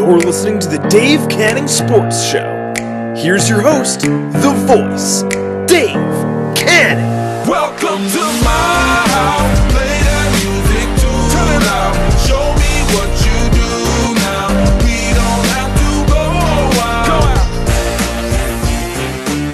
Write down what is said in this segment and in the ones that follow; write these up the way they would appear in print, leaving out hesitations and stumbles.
You're listening to the Dave Canning Sports Show. Here's your host, the voice, Dave Canning. Welcome to my house. Play that music too loud. Show me what you do now. We don't have to go out.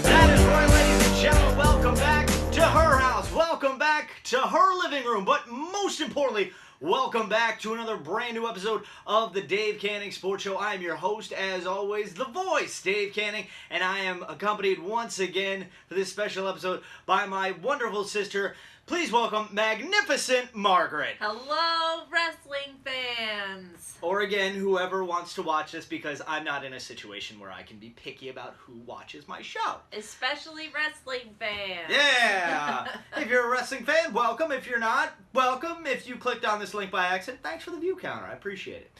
That is right, ladies and gentlemen. Welcome back to her house. Welcome back to her living room. But most importantly, welcome back to another brand new episode of the Dave Canning Sports Show. I am your host, as always, the voice, Dave Canning, and I am accompanied once again for this special episode by my wonderful sister. Please welcome Magnificent Margaret. Hello, wrestling fans! Or again, whoever wants to watch this, because I'm not in a situation where I can be picky about who watches my show. Especially wrestling fans. Yeah! If you're a wrestling fan, welcome. If you're not, welcome. If you clicked on this link by accident, thanks for the view counter. I appreciate it.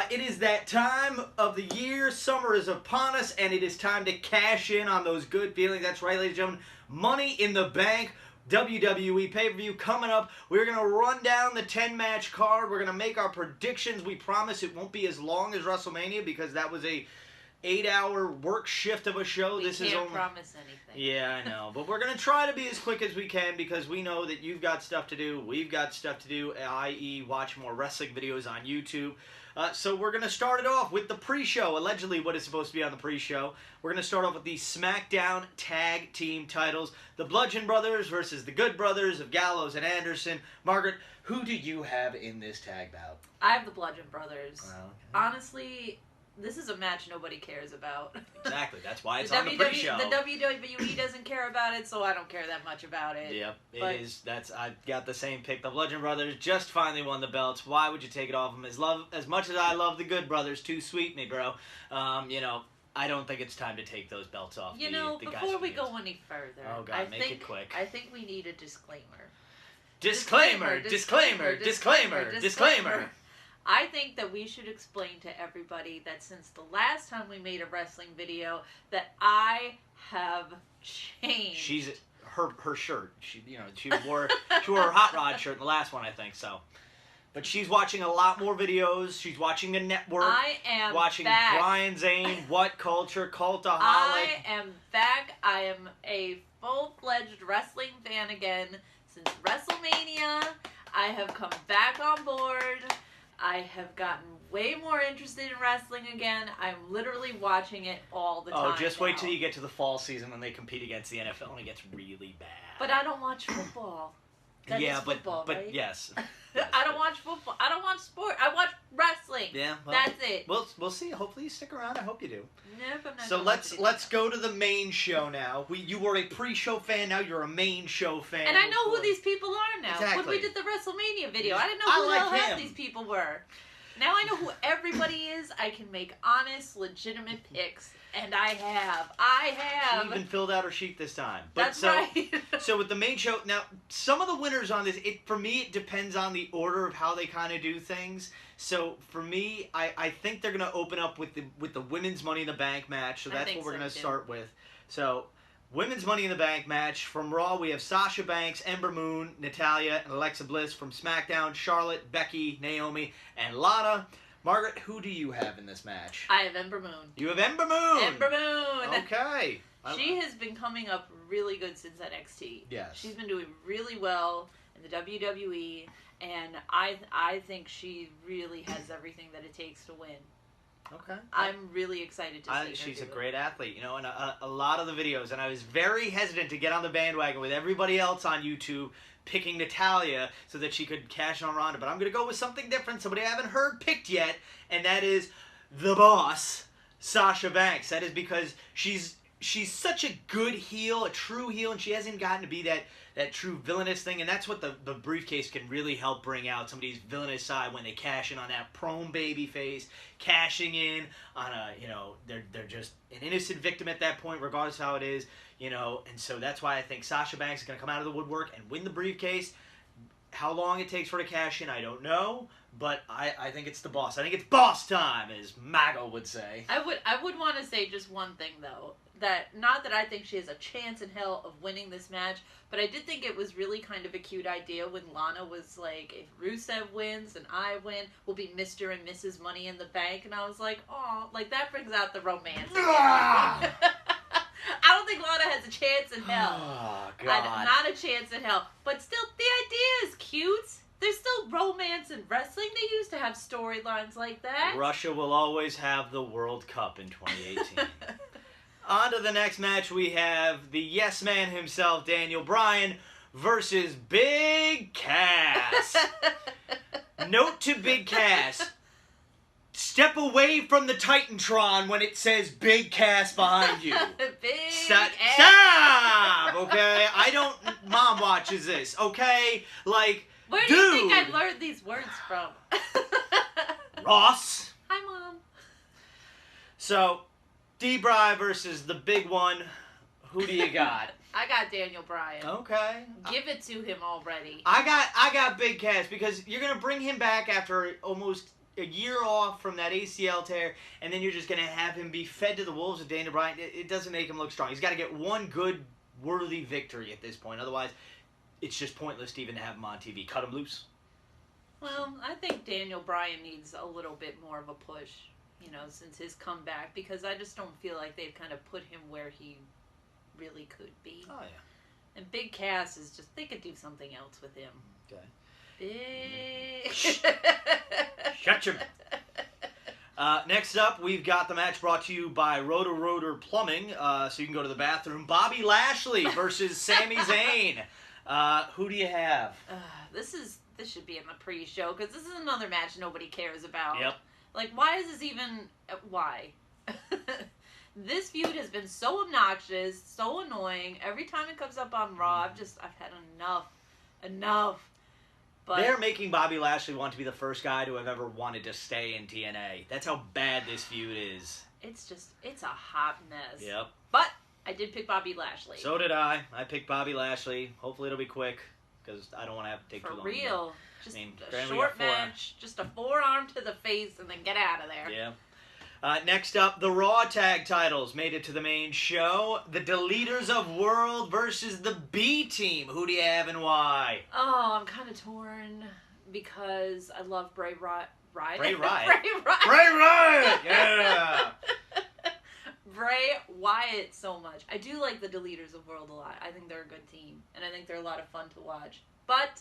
It is that time of the year. Summer is upon us, and it is time to cash in on those good feelings. That's right, ladies and gentlemen. Money in the Bank. WWE pay-per-view coming up. We're going to run down the 10-match card. We're going to make our predictions. We promise it won't be as long as WrestleMania because that was a 8-hour work shift of a show. We can't promise anything. Yeah, I know. But we're going to try to be as quick as we can because we know that you've got stuff to do. We've got stuff to do, i.e. watch more wrestling videos on YouTube. So we're going to start it off with the pre-show, allegedly what is supposed to be on the pre-show. We're going to start off with the SmackDown Tag Team titles. The Bludgeon Brothers versus the Good Brothers of Gallows and Anderson. Margaret, who do you have in this tag bout? I have the Bludgeon Brothers. Okay. Honestly, this is a match nobody cares about. Exactly, that's why it's on the pre-show. The WWE doesn't care about it, so I don't care that much about it. Yep, it is. I've got the same pick. The Bludgeon Brothers just finally won the belts. Why would you take it off them? As much as I love the Good Brothers, too sweet me, bro. I don't think it's time to take those belts off. Before we go any further, oh God, make it quick. I think we need a disclaimer. Disclaimer. I think that we should explain to everybody that since the last time we made a wrestling video, that I have changed. She's her shirt. She wore her Hot Rod shirt in the last one, I think so. But she's watching a lot more videos. She's watching the network. I am watching back. Brian Zane, What Culture, Cultaholic. I am back. I am a full-fledged wrestling fan again since WrestleMania. I have come back on board. I have gotten way more interested in wrestling again. I'm literally watching it all the time. Oh, just wait now. till you get to the fall season when they compete against the NFL and it gets really bad. But I don't watch football. That is football, but right? yes. I don't watch football. I don't watch sport. I watch wrestling. Yeah, well, that's it. We'll see. Hopefully you stick around. I hope you do. Nope, I'm not So gonna let's go to the main show now. You were a pre-show fan. Now you're a main show fan. And I know who these people are now. Exactly. When we did the WrestleMania video, I didn't know who the hell him. half these people were. Now I know who everybody is. I can make honest, legitimate picks. And I have. She even filled out her sheet this time. That's right. So with the main show, now, some of the winners on this, for me, it depends on the order of how they kind of do things. So for me, I think they're going to open up with the Women's Money in the Bank match. So that's what we're going to start with. So Women's Money in the Bank match. From Raw, we have Sasha Banks, Ember Moon, Natalya, and Alexa Bliss. From SmackDown, Charlotte, Becky, Naomi, and Lana. Margaret, who do you have in this match? I have Ember Moon. You have Ember Moon! Ember Moon! Okay. She has been coming up really good since NXT. Yes. She's been doing really well in the WWE, and I think she really has everything that it takes to win. Okay. I'm really excited to see her. She's a great athlete, and a lot of the videos, and I was very hesitant to get on the bandwagon with everybody else on YouTube picking Natalya so that she could cash on Ronda, but I'm going to go with something different, somebody I haven't heard picked yet, and that is the boss, Sasha Banks. That is because she's such a good heel, a true heel, and she hasn't gotten to be that true villainous thing, and that's what the briefcase can really help bring out somebody's villainous side when they cash in on that prone baby face, cashing in on they're just an innocent victim at that point, regardless of how it is, and so that's why I think Sasha Banks is going to come out of the woodwork and win the briefcase. How long it takes for her to cash in, I don't know, but I think it's the boss. I think it's boss time, as Mago would say. I would want to say just one thing, though. not that I think she has a chance in hell of winning this match, but I did think it was really kind of a cute idea when Lana was like, if Rusev wins and I win, we'll be Mr. and Mrs. Money in the Bank. And I was like, oh, like that brings out the romance. I don't think Lana has a chance in hell. Oh, God. Not a chance in hell. But still, the idea is cute. There's still romance in wrestling. They used to have storylines like that. Russia will always have the World Cup in 2018. On to the next match, we have the yes man himself, Daniel Bryan, versus Big Cass. Note to Big Cass, step away from the Titantron when it says Big Cass behind you. Big Stop! ass. Stop! Okay? I don't... Mom watches this, okay? Like, Where do you think I learned these words from? Ross. Hi, Mom. So, D-Bry versus the big one. Who do you got? I got Daniel Bryan. Okay. Give it to him already. I got Big Cass because you're gonna bring him back after almost a year off from that ACL tear, and then you're just gonna have him be fed to the wolves with Daniel Bryan. It doesn't make him look strong. He's got to get one good, worthy victory at this point. Otherwise, it's just pointless to even have him on TV. Cut him loose. Well, I think Daniel Bryan needs a little bit more of a push, you know, since his comeback, because I just don't feel like they've kind of put him where he really could be. Oh yeah. And Big Cass is just, they could do something else with him. Okay. Big. Shut your mouth. Next up, we've got the match brought to you by Roto-Rotor Plumbing, so you can go to the bathroom. Bobby Lashley versus Sami Zayn. Who do you have? This should be in the pre-show, because this is another match nobody cares about. Yep. Like, why is this even... why? This feud has been so obnoxious, so annoying. Every time it comes up on Raw, I've had enough. But They're making Bobby Lashley want to be the first guy to have ever wanted to stay in TNA. That's how bad this feud is. it's a hot mess. Yep. But I did pick Bobby Lashley. So did I. I picked Bobby Lashley. Hopefully it'll be quick, because I don't want to have to take For too long. real. Just I mean, a granted, we short got four. match, just a forearm to the face, and then get out of there. Yeah. Next up, the Raw Tag Titles made it to the main show. The Deleters of World versus the B Team. Who do you have and why? Oh, I'm kind of torn because I love Bray Wyatt. Bray Wyatt. Bray Wyatt. Bray Wyatt! Yeah! Bray Wyatt so much. I do like the Deleters of World a lot. I think they're a good team, and I think they're a lot of fun to watch. But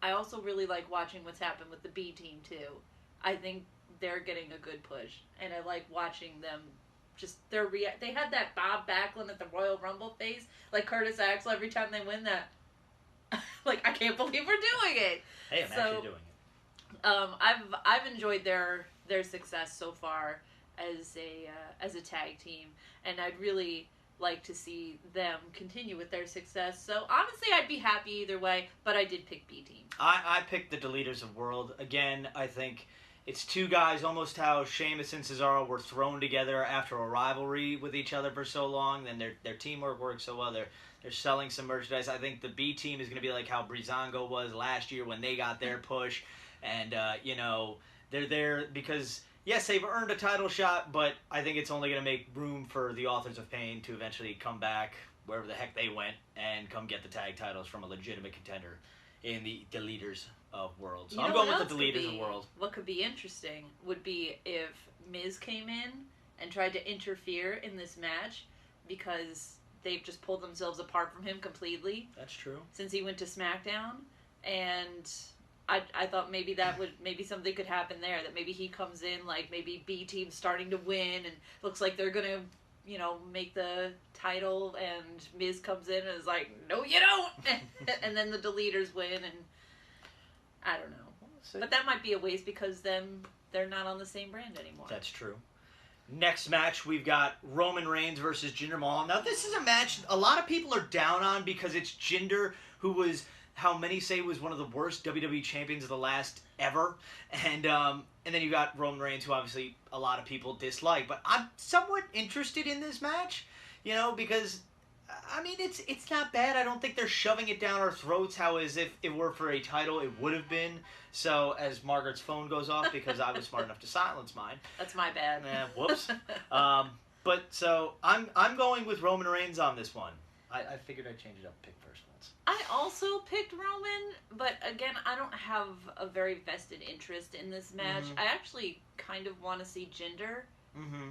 I also really like watching what's happened with the B Team, too. I think they're getting a good push, and I like watching them. Just they had that Bob Backlund at the Royal Rumble face, like Curtis Axel every time they win that. Like, I can't believe we're doing it. Hey, I'm actually doing it. I've enjoyed their success so far as a tag team, and I'd really like to see them continue with their success. So honestly, I'd be happy either way, but I did pick B Team. I picked the Deleters of World. Again, I think it's two guys, almost how Sheamus and Cesaro were thrown together after a rivalry with each other for so long. Then their teamwork works so well. They're selling some merchandise. I think the B Team is going to be like how Breezango was last year when they got their push. And, they're there because, yes, they've earned a title shot, but I think it's only going to make room for the Authors of Pain to eventually come back wherever the heck they went and come get the tag titles from a legitimate contender in the Deleters of World. So I'm going with the Deleters of World. What could be interesting would be if Miz came in and tried to interfere in this match, because they've just pulled themselves apart from him completely. That's true. Since he went to SmackDown, and I thought maybe maybe something could happen there, that maybe he comes in, like maybe B Team's starting to win and looks like they're gonna, make the title, and Miz comes in and is like, no you don't, and then the Deleters win, and I don't know. But that might be a waste, because then they're not on the same brand anymore. That's true. Next match, we've got Roman Reigns versus Jinder Mahal. Now, this is a match a lot of people are down on, because it's Jinder, who was, how many say, was one of the worst WWE champions of the last ever. And then you got Roman Reigns, who obviously a lot of people dislike. But I'm somewhat interested in this match, because, I mean, it's not bad. I don't think they're shoving it down our throats, how as if it were for a title it would have been. So, as Margaret's phone goes off, because I was smart enough to silence mine. That's my bad. Whoops. But so I'm going with Roman Reigns on this one. I figured I'd change it up, pick first ones. I also picked Roman, but again, I don't have a very vested interest in this match. I actually kind of want to see Jinder.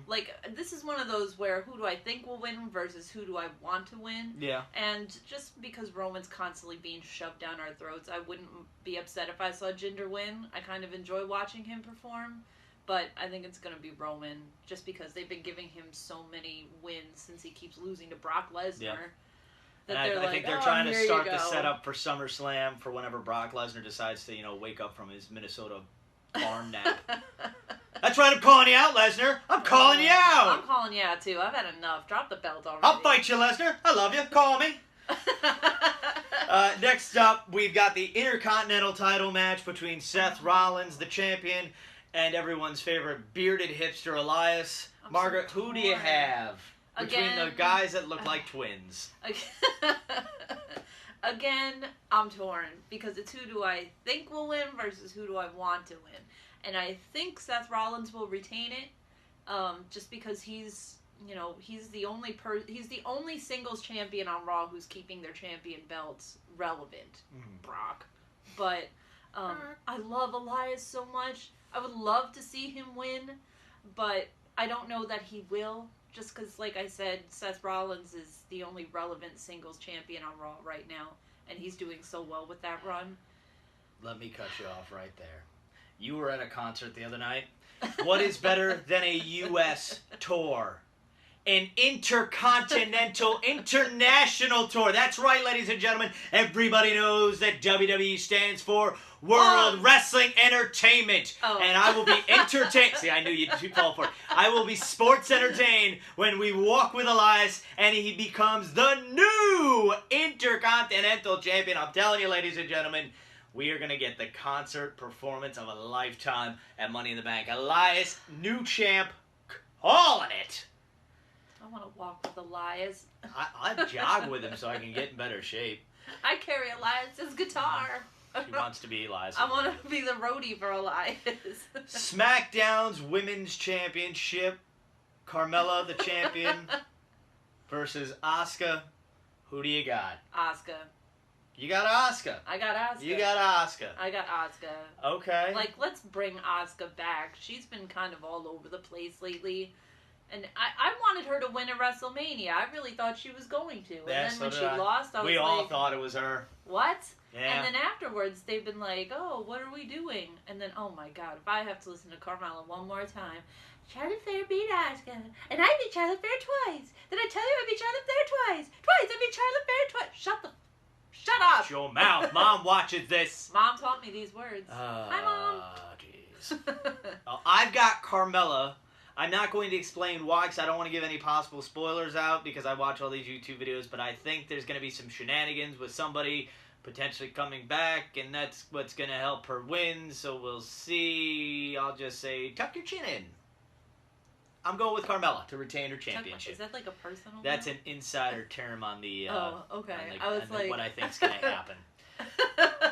Like, this is one of those where who do I think will win versus who do I want to win. Yeah. And just because Roman's constantly being shoved down our throats, I wouldn't be upset if I saw Jinder win. I kind of enjoy watching him perform. But I think it's going to be Roman, just because they've been giving him so many wins since he keeps losing to Brock Lesnar. Yeah. That And they're I think they're "Oh, trying to here you start the go." setup for SummerSlam for whenever Brock Lesnar decides to, wake up from his Minnesota barn nap. That's right, I'm calling you out, Lesnar. I'm calling you I'm out. calling you out, too. I've had enough. Drop the belt already. I'll fight you, Lesnar. I love you. Call me. Next up, we've got the Intercontinental title match between Seth Rollins, the champion, and everyone's favorite bearded hipster Elias. I'm Margaret, so who do you torn. have between the Again- guys that look like twins? Again, I'm torn because it's who do I think will win versus who do I want to win. And I think Seth Rollins will retain it, just because he's the only singles champion on Raw who's keeping their champion belts relevant. Brock, but I love Elias so much. I would love to see him win, but I don't know that he will. Just because, like I said, Seth Rollins is the only relevant singles champion on Raw right now, and he's doing so well with that run. Let me cut you off right there. You were at a concert the other night. What is better than a U.S. tour? An intercontinental, international tour. That's right, ladies and gentlemen. Everybody knows that WWE stands for World Wrestling Entertainment. Oh. And I will be entertained. See, I knew you'd fall for it. I will be sports entertained when we walk with Elias and he becomes the new Intercontinental Champion. I'm telling you, ladies and gentlemen, we are going to get the concert performance of a lifetime at Money in the Bank. Elias, new champ, calling it. I want to walk with Elias. I jog with him so I can get in better shape. I carry Elias's guitar. She wants to be Elias. I want to be the roadie for Elias. SmackDown's Women's Championship. Carmella, the champion, versus Asuka. Who do you got? Asuka. You got Asuka. I got Asuka. You got Asuka. I got Asuka. Okay. Like, let's bring Asuka back. She's been kind of all over the place lately. And I wanted her to win at WrestleMania. I really thought she was going to. And Yeah, then so when did she I. lost, I was We all like, thought it was her. what? Yeah. And then afterwards, they've been like, oh, what are we doing? And then, oh my god, if I have to listen to Carmella one more time, Charlotte Flair beat Asuka. And I beat Charlotte Flair twice. Did I tell you I beat Charlotte Flair twice? Twice! I beat Charlotte Flair twice. Shut up! Shut your mouth. Mom watches this. Mom taught me these words. Hi, Mom. Jeez. I've got Carmella. I'm not going to explain why, because I don't want to give any possible spoilers out, because I watch all these YouTube videos, but I think there's going to be some shenanigans with somebody potentially coming back, and that's what's going to help her win, so we'll see. I'll just say, tuck your chin in. I'm going with Carmella to retain her championship. Is that like a personal That's one? an insider term on the Oh, okay. on the- I was on like... what I think's going to happen.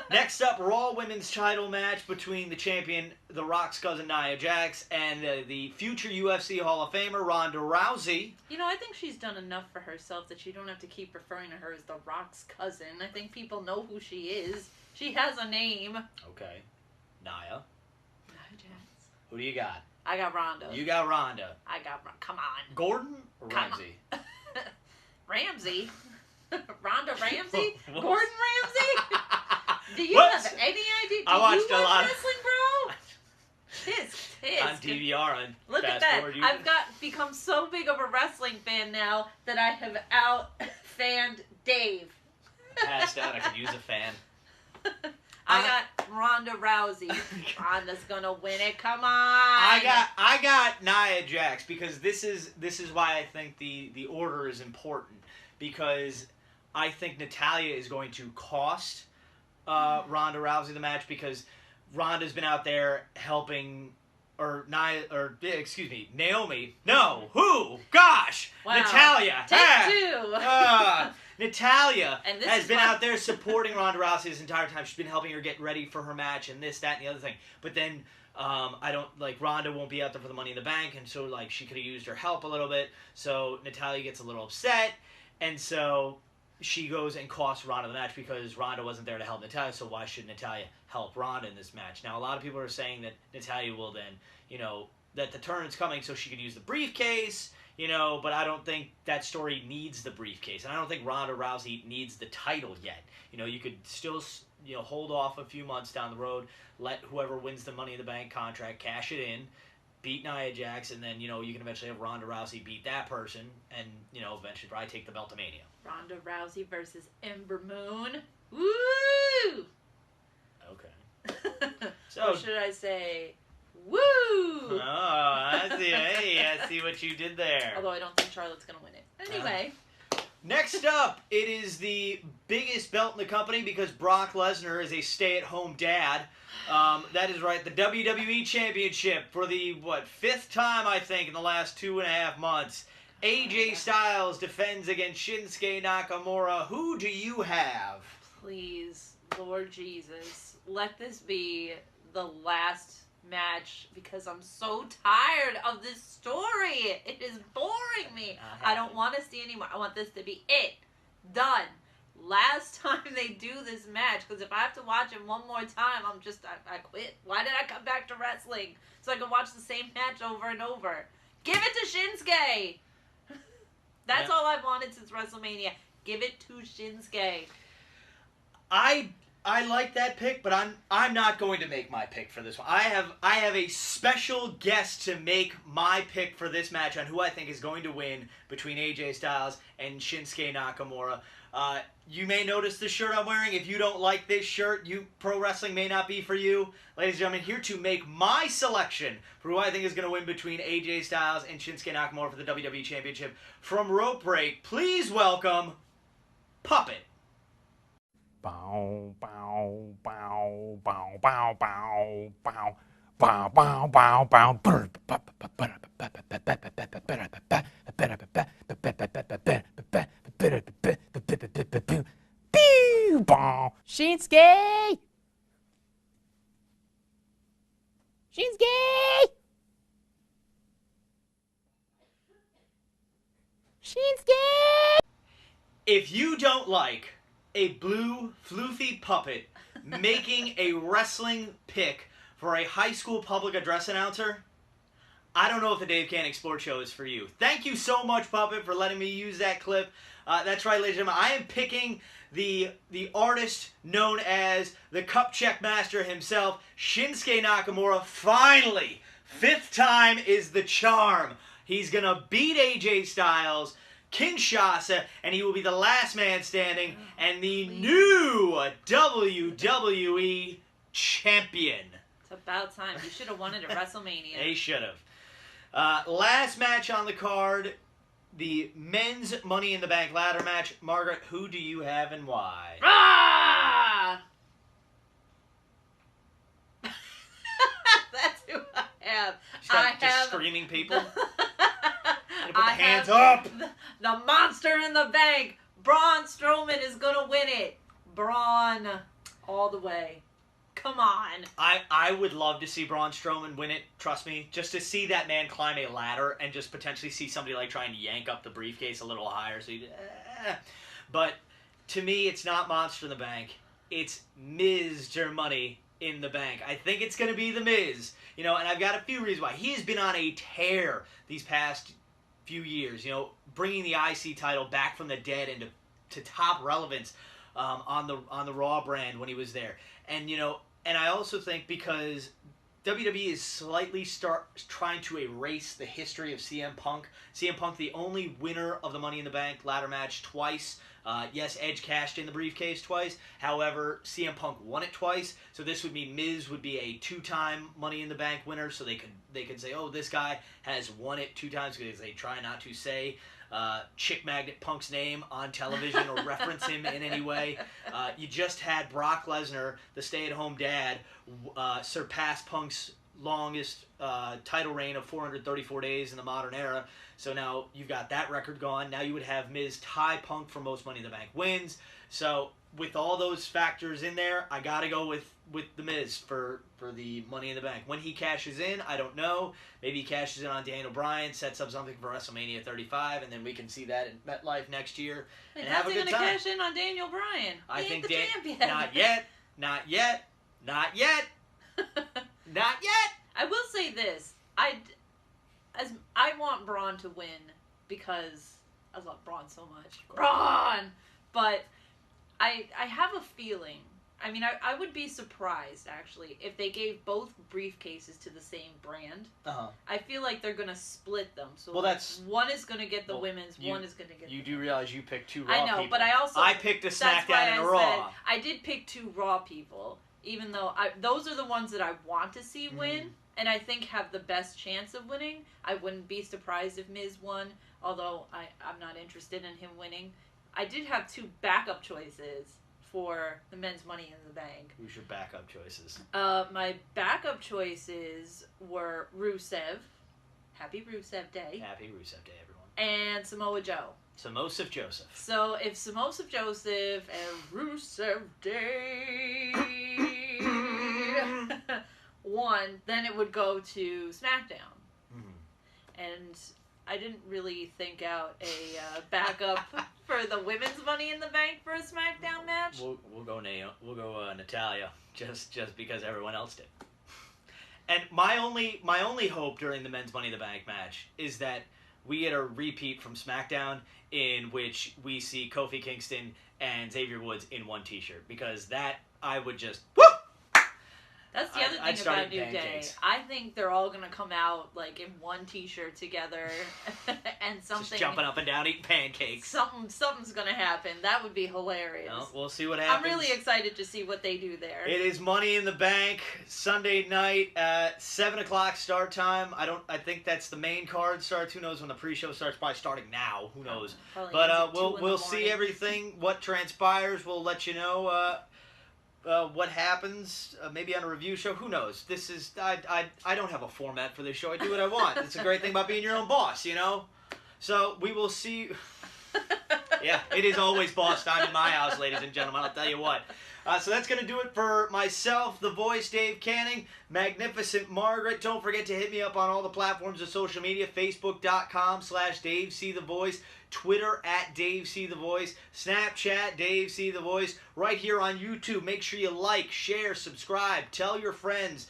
Next up, Raw Women's title match between the champion, The Rock's cousin Nia Jax, and the future UFC Hall of Famer, Ronda Rousey. You know, I think she's done enough for herself that you don't have to keep referring to her as The Rock's cousin. I think people know who she is. She has a name. Okay. Nia. Nia Jax. Who do you got? I got Ronda. You got Ronda. I got Come on. Gordon or Come Ramsey? Ramsey? Ronda Ramsey? What? Gordon Ramsey? Do you What? have any idea? Do I watched you a watch lot of- wrestling, bro? Tisk. On DVR on Look at Fast that. Forward. I've become so big of a wrestling fan now that I have out-fanned Dave. Passed out. I could use a fan. I got Ronda Rousey. Ronda's gonna win it. Come on. I got Nia Jax because this is why I think the order is important, because I think Natalya is going to cost Ronda Rousey the match, because Ronda's been out there helping Naomi. No, who? Gosh, Wow. Natalia. Take Ah. two. Natalia And this has is been why- out there supporting Ronda Rousey this entire time. She's been helping her get ready for her match and this, that, and the other thing. But then Ronda won't be out there for the Money in the Bank, and so like she could have used her help a little bit. So Natalia gets a little upset, and so she goes and costs Ronda the match because Ronda wasn't there to help Natalia. So why should Natalia help Ronda in this match? Now a lot of people are saying that Natalia will then, that the turn's coming so she could use the briefcase. But I don't think that story needs the briefcase. And I don't think Ronda Rousey needs the title yet. You could still, hold off a few months down the road, let whoever wins the Money in the Bank contract cash it in, beat Nia Jax, and then, you can eventually have Ronda Rousey beat that person and, eventually probably take the belt to Mania. Ronda Rousey versus Ember Moon. Woo! Okay. Or should I say, woo? Oh, I see. Hey, I see what you did there. Although I don't think Charlotte's going to win it. Anyway. Next up, it is the biggest belt in the company because Brock Lesnar is a stay-at-home dad. That is right, the WWE Championship for the, fifth time, I think, in the last 2.5 months. AJ Styles defends against Shinsuke Nakamura. Who do you have? Please, Lord Jesus, let this be the last match because I'm so tired of this story. It is boring me. I don't want to see anymore. I want this to be it. Done. Last time they do this match, because if I have to watch it one more time, I quit. Why did I come back to wrestling? So I can watch the same match over and over. Give it to Shinsuke. That's all I've wanted since WrestleMania. Give it to Shinsuke. I like that pick, but I'm not going to make my pick for this one. I have a special guest to make my pick for this match on who I think is going to win between AJ Styles and Shinsuke Nakamura. You may notice the shirt I'm wearing. If you don't like this shirt, pro wrestling may not be for you. Ladies and gentlemen, here to make my selection for who I think is going to win between AJ Styles and Shinsuke Nakamura for the WWE Championship from Rope Break, please welcome Puppet. Bow, bow, bow, bow, bow, bow, bow. Bow, bow, bow, bow. Shinsuke! Shinsuke! Shinsuke! If you don't like a blue, floofy puppet making a wrestling pick for a high school public address announcer, I don't know if the Dave Canning Sports Show is for you. Thank you so much, Puppet, for letting me use that clip. That's right, ladies and gentlemen. I am picking the artist known as the Cup Check Master himself, Shinsuke Nakamura. Finally, fifth time is the charm. He's going to beat AJ Styles, Kinshasa, and he will be the last man standing and the new WWE champion. It's about time. You should have won it at WrestleMania. They should have. Last match on the card, the men's Money in the Bank ladder match. Margaret, who do you have and why? Ah! That's who I have. Just screaming people. Put the I hands have up. The Monster in the Bank. Braun Strowman is gonna win it. Braun, all the way. Come on. I would love to see Braun Strowman win it, trust me. Just to see that man climb a ladder and just potentially see somebody like try and yank up the briefcase a little higher. But to me, it's not Monster in the Bank. It's Mr. Money in the Bank. I think it's going to be The Miz. And I've got a few reasons why. He has been on a tear these past few years. Bringing the IC title back from the dead into top relevance on the Raw brand when he was there. And I also think because WWE is slightly trying to erase the history of CM Punk. CM Punk, the only winner of the Money in the Bank ladder match twice. Yes, Edge cashed in the briefcase twice. However, CM Punk won it twice. So this would mean Miz would be a two-time Money in the Bank winner. So they could say, oh, this guy has won it 2 times because they try not to say Chick Magnet Punk's name on television or reference him in any way. You just had Brock Lesnar, the stay-at-home dad, surpass Punk's longest title reign of 434 days in the modern era. So now you've got that record gone. Now you would have Miz tie Punk for most Money in the Bank wins. So with all those factors in there, I got to go with the Miz for the Money in the Bank. When he cashes in, I don't know. Maybe he cashes in on Daniel Bryan, sets up something for WrestleMania 35, and then we can see that in MetLife next year and have a good time. Cash in on Daniel Bryan. I He think ain't the champion. Not yet. Not yet. Not yet. Not yet. I will say this: I want Braun to win because I love Braun so much. Braun, but I have a feeling. I mean, I would be surprised actually if they gave both briefcases to the same brand. I feel like they're gonna split them. So one is gonna get the women's, one is gonna get. You do realize you picked two Raw I know, people. but I picked a SmackDown and a Raw. I did pick two Raw people, even though those are the ones that I want to see win, and I think have the best chance of winning. I wouldn't be surprised if Miz won, although I'm not interested in him winning. I did have two backup choices for the men's Money in the Bank. Who's your backup choices? My backup choices were Rusev. Happy Rusev Day. Happy Rusev Day, everyone. And Samoa Joe. Samosif Joseph. So if Samosif Joseph and Rusev Day won, then it would go to SmackDown. And I didn't really think out a backup for the women's Money in the Bank for a SmackDown match. We'll go Natalya just because everyone else did. And my only hope during the men's Money in the Bank match is that we get a repeat from SmackDown in which we see Kofi Kingston and Xavier Woods in one T-shirt, because that I would just woo. That's the other thing about New Day. I think they're all gonna come out like in one T-shirt together, and something just jumping up and down eating pancakes. Something's gonna happen. That would be hilarious. Well, we'll see what happens. I'm really excited to see what they do there. It is Money in the Bank Sunday night at 7:00 start time. I think that's the main card starts. Who knows when the pre-show starts? Probably starting now. Who knows? But we'll see everything. What transpires. We'll let you know. What happens, maybe on a review show, who knows? This is, I don't have a format for this show. I do what I want. It's a great thing about being your own boss, you know? So, we will see. Yeah, it is always boss time in my house, ladies and gentlemen, I'll tell you what. So that's going to do it for myself, the voice, Dave Canning, Magnificent Margaret. Don't forget to hit me up on all the platforms of social media, Facebook.com/DaveCTheVoice, Twitter @DaveCTheVoice, Snapchat, DaveCTheVoice, right here on YouTube. Make sure you like, share, subscribe, tell your friends.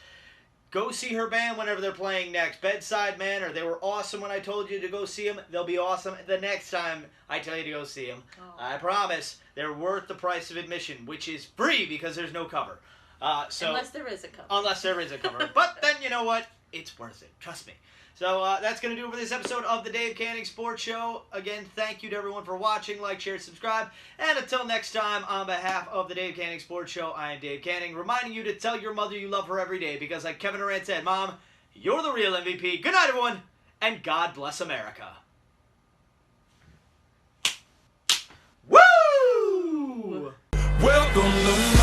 Go see her band whenever they're playing next. Bedside Manor. They were awesome when I told you to go see them. They'll be awesome the next time I tell you to go see them. I promise. They're worth the price of admission, which is free because there's no cover. Unless there is a cover. Unless there is a cover. But then, you know what? It's worth it. Trust me. So that's going to do it for this episode of the Dave Canning Sports Show. Again, thank you to everyone for watching. Like, share, subscribe. And until next time, on behalf of the Dave Canning Sports Show, I am Dave Canning, reminding you to tell your mother you love her every day, because like Kevin Durant said, Mom, you're the real MVP. Good night, everyone, and God bless America. Woo! Welcome to